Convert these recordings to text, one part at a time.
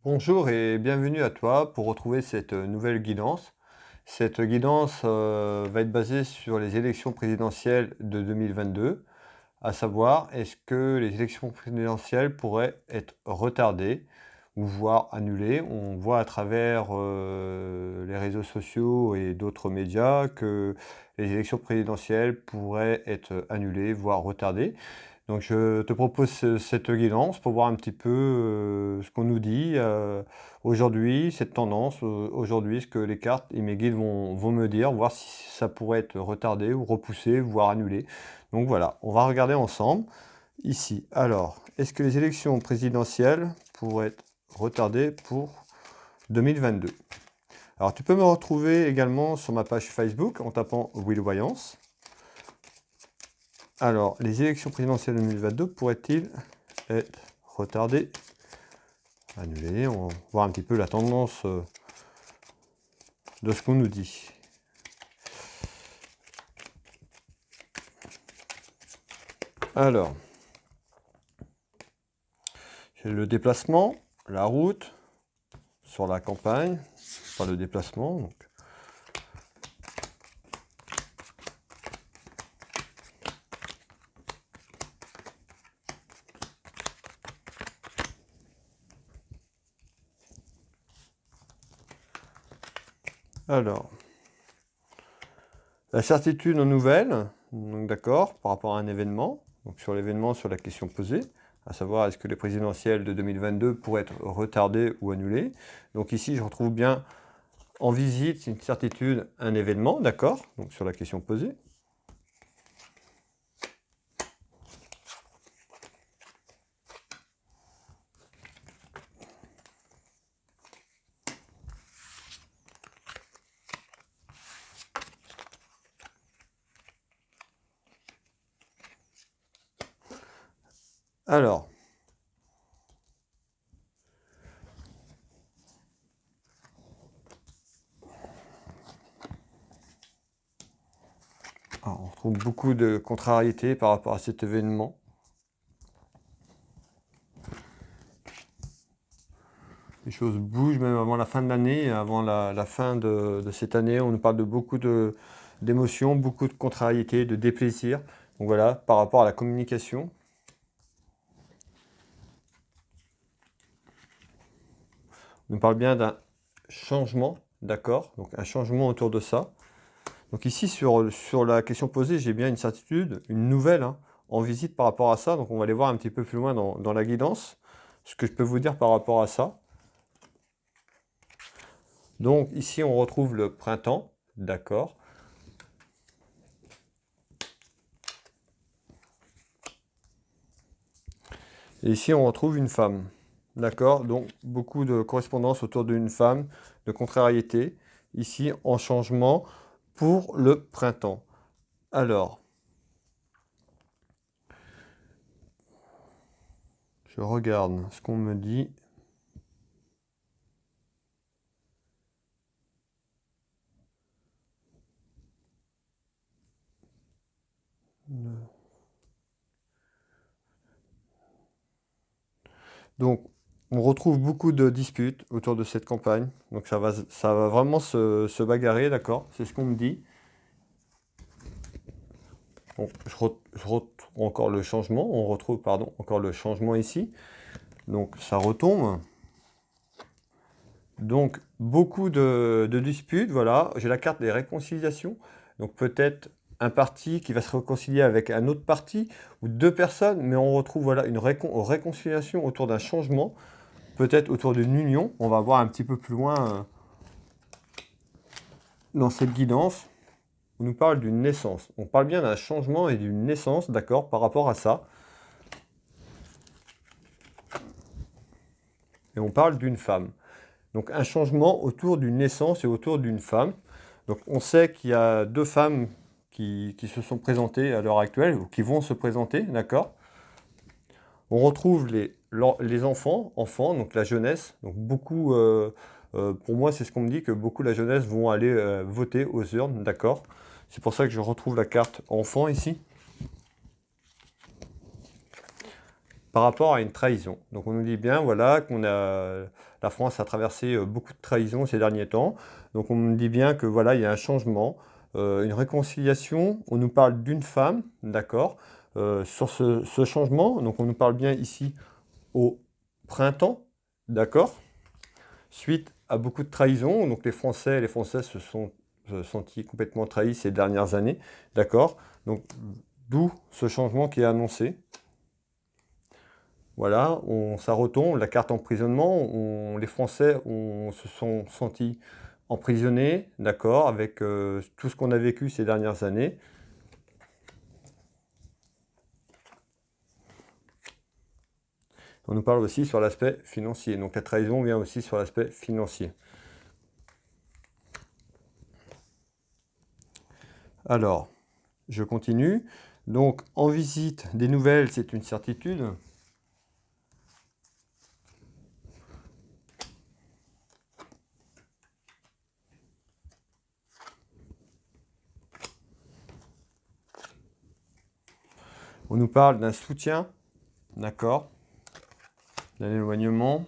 Bonjour et bienvenue à toi pour retrouver cette nouvelle guidance. Cette guidance va être basée sur les élections présidentielles de 2022, à savoir est-ce que les élections présidentielles pourraient être retardées ou voire annulées. On voit à travers les réseaux sociaux et d'autres médias que les élections présidentielles pourraient être annulées, voire retardées. Donc je te propose cette guidance pour voir un petit peu ce qu'on nous dit aujourd'hui, cette tendance, aujourd'hui, ce que les cartes et mes guides vont me dire, voir si ça pourrait être retardé ou repoussé, voire annulé. Donc voilà, on va regarder ensemble ici. Alors, est-ce que les élections présidentielles pourraient être retardées pour 2022? Alors tu peux me retrouver également sur ma page Facebook en tapant Will Voyance. Alors, les élections présidentielles 2022 pourraient-ils être retardées, annulées? On va voir un petit peu la tendance de ce qu'on nous dit. Alors, j'ai le déplacement, la route, sur la campagne, pas le déplacement. Donc. Alors, la certitude en nouvelle, donc d'accord, par rapport à un événement, donc sur l'événement, sur la question posée, à savoir est-ce que les présidentielles de 2022 pourraient être retardées ou annulées. Donc ici, je retrouve bien en visite, une certitude, un événement, d'accord, donc sur la question posée. Alors, on retrouve beaucoup de contrariétés par rapport à cet événement. Les choses bougent même avant la fin de l'année, avant la fin de cette année. On nous parle de beaucoup d'émotions, beaucoup de contrariétés, de déplaisir. Donc voilà, par rapport à la communication. On nous parle bien d'un changement, d'accord? Donc un changement autour de ça. Donc ici, sur la question posée, j'ai bien une certitude, une nouvelle en visite par rapport à ça. Donc on va aller voir un petit peu plus loin dans la guidance, ce que je peux vous dire par rapport à ça. Donc ici, on retrouve le printemps, d'accord. Et ici, on retrouve une femme, d'accord. Donc beaucoup de correspondance autour d'une femme, de contrariété. Ici, en changement pour le printemps. Alors, je regarde ce qu'on me dit. Donc, on retrouve beaucoup de disputes autour de cette campagne. Donc, ça va vraiment se bagarrer, d'accord? C'est ce qu'on me dit. Donc, je retrouve encore le changement. On retrouve, pardon, encore le changement ici. Donc, ça retombe. Donc, beaucoup de disputes, voilà. J'ai la carte des réconciliations. Donc, peut-être un parti qui va se réconcilier avec un autre parti, ou deux personnes, mais on retrouve voilà, une réconciliation autour d'un changement, peut-être autour d'une union. On va voir un petit peu plus loin dans cette guidance. On nous parle d'une naissance. On parle bien d'un changement et d'une naissance, d'accord, par rapport à ça. Et on parle d'une femme. Donc un changement autour d'une naissance et autour d'une femme. Donc on sait qu'il y a deux femmes qui se sont présentées à l'heure actuelle, ou qui vont se présenter, d'accord. On retrouve les enfants, donc la jeunesse. Donc beaucoup, pour moi c'est ce qu'on me dit, que beaucoup de la jeunesse vont aller voter aux urnes, d'accord. C'est pour ça que je retrouve la carte enfant ici. par rapport à une trahison. Donc on nous dit bien, voilà, la France a traversé beaucoup de trahisons ces derniers temps. Donc on nous dit bien que voilà, il y a un changement, une réconciliation. On nous parle d'une femme, d'accord, sur ce changement. Donc on nous parle bien ici au printemps, d'accord, suite à beaucoup de trahisons. Donc les Français et les Françaises se sont sentis complètement trahis ces dernières années, d'accord. Donc d'où ce changement qui est annoncé. Voilà, ça retombe, la carte emprisonnement, les Français se sont sentis emprisonnés, d'accord, avec tout ce qu'on a vécu ces dernières années. On nous parle aussi sur l'aspect financier, donc la trahison vient aussi sur l'aspect financier. Alors, je continue. Donc, en visite, des nouvelles, c'est une certitude. On nous parle d'un soutien, d'accord, d'un éloignement.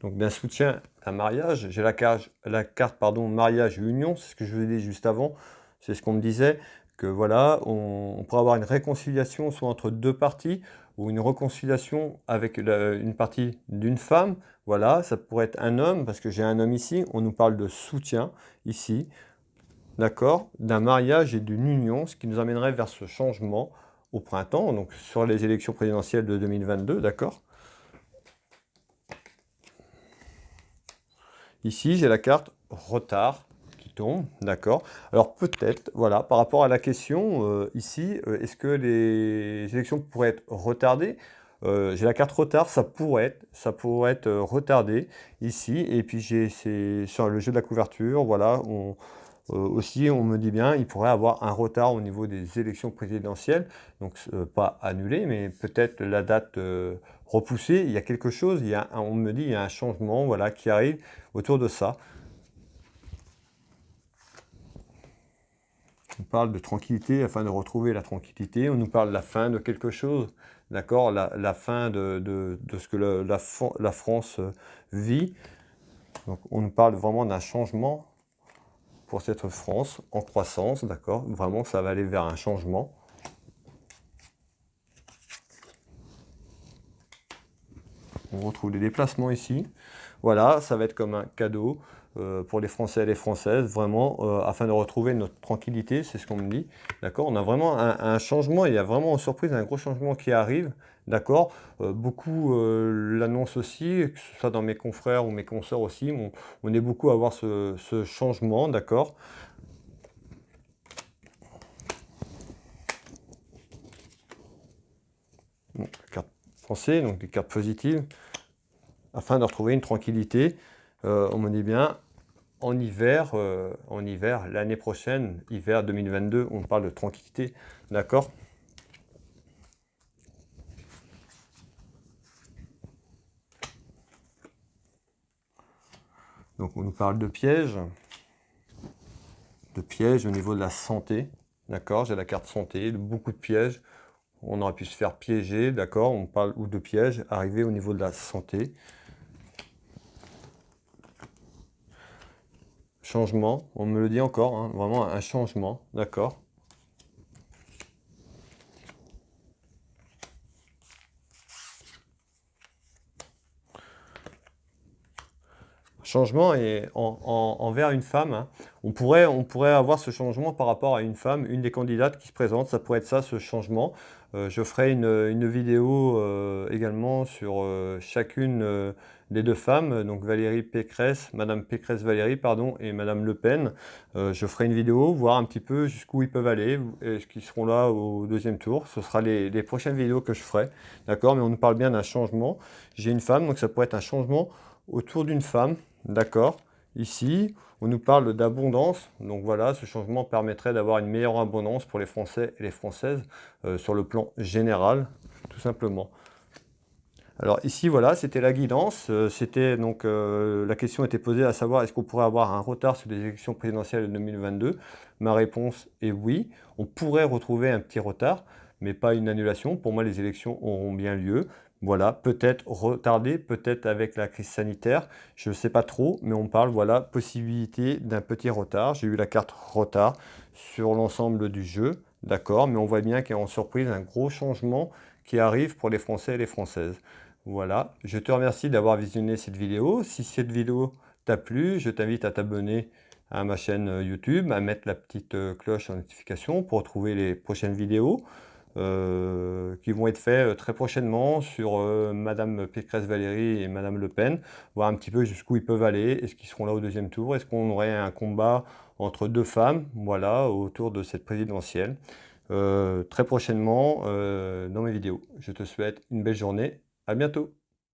Donc d'un soutien, un mariage. J'ai la carte mariage et union, c'est ce que je vous ai dit juste avant. C'est ce qu'on me disait, que voilà, on pourrait avoir une réconciliation soit entre deux parties, ou une réconciliation avec une partie d'une femme. Voilà, ça pourrait être un homme, parce que j'ai un homme ici. On nous parle de soutien ici, d'accord, d'un mariage et d'une union, ce qui nous amènerait vers ce changement au printemps, donc sur les élections présidentielles de 2022, d'accord. Ici, j'ai la carte retard qui tombe, d'accord. Alors peut-être, voilà, par rapport à la question, ici, est-ce que les élections pourraient être retardées? J'ai la carte retard, ça pourrait être retardé ici. Et puis c'est sur le jeu de la couverture, voilà, aussi on me dit bien, il pourrait avoir un retard au niveau des élections présidentielles, donc pas annulé, mais peut-être la date repoussée. Il y a quelque chose, on me dit il y a un changement, voilà, qui arrive autour de ça. On parle de tranquillité afin de retrouver la tranquillité. On nous parle de la fin de quelque chose, d'accord, la fin de ce que la France vit. Donc on nous parle vraiment d'un changement pour cette France en croissance, d'accord. Vraiment, ça va aller vers un changement. On retrouve des déplacements ici. Voilà, ça va être comme un cadeau pour les Français et les Françaises, vraiment, afin de retrouver notre tranquillité, c'est ce qu'on me dit. D'accord, on a vraiment un changement, il y a vraiment en surprise un gros changement qui arrive. D'accord, beaucoup l'annoncent aussi, que ce soit dans mes confrères ou mes consoeurs aussi, on est beaucoup à voir ce changement, d'accord. Donc, carte française, donc des cartes positives, afin de retrouver une tranquillité. On me dit bien, en hiver, l'année prochaine, hiver 2022, on parle de tranquillité, d'accord. Donc on nous parle de pièges au niveau de la santé, d'accord. J'ai la carte santé, beaucoup de pièges. On aurait pu se faire piéger, d'accord. On parle ou de pièges arrivés au niveau de la santé. Changement, on me le dit encore, hein, vraiment un changement, d'accord. Changement et envers une femme, hein. On pourrait avoir ce changement par rapport à une femme, une des candidates qui se présente, ça pourrait être ça, ce changement. Je ferai une vidéo également sur chacune des deux femmes, donc Valérie Pécresse, Madame Pécresse Valérie, pardon, et Madame Le Pen. Je ferai une vidéo, voir un petit peu jusqu'où ils peuvent aller, est-ce qu'ils seront là au deuxième tour. Ce sera les prochaines vidéos que je ferai, d'accord, mais on nous parle bien d'un changement. J'ai une femme, donc ça pourrait être un changement autour d'une femme, d'accord. Ici, on nous parle d'abondance, donc voilà, ce changement permettrait d'avoir une meilleure abondance pour les Français et les Françaises sur le plan général, tout simplement. Alors ici, voilà, c'était la guidance. C'était donc la question était posée à savoir est-ce qu'on pourrait avoir un retard sur les élections présidentielles de 2022? Ma réponse est oui. On pourrait retrouver un petit retard, mais pas une annulation. Pour moi, les élections auront bien lieu. Voilà, peut-être retardé, peut-être avec la crise sanitaire. Je ne sais pas trop, mais on parle, voilà, possibilité d'un petit retard. J'ai eu la carte retard sur l'ensemble du jeu, d'accord, mais on voit bien qu'il y a en surprise un gros changement qui arrive pour les Français et les Françaises. Voilà, je te remercie d'avoir visionné cette vidéo. Si cette vidéo t'a plu, je t'invite à t'abonner à ma chaîne YouTube, à mettre la petite cloche en notification pour trouver les prochaines vidéos qui vont être faites très prochainement sur Madame Pécresse Valérie et Madame Le Pen, voir un petit peu jusqu'où ils peuvent aller, est-ce qu'ils seront là au deuxième tour, est-ce qu'on aurait un combat entre deux femmes, voilà, autour de cette présidentielle. Très prochainement dans mes vidéos. Je te souhaite une belle journée. À bientôt.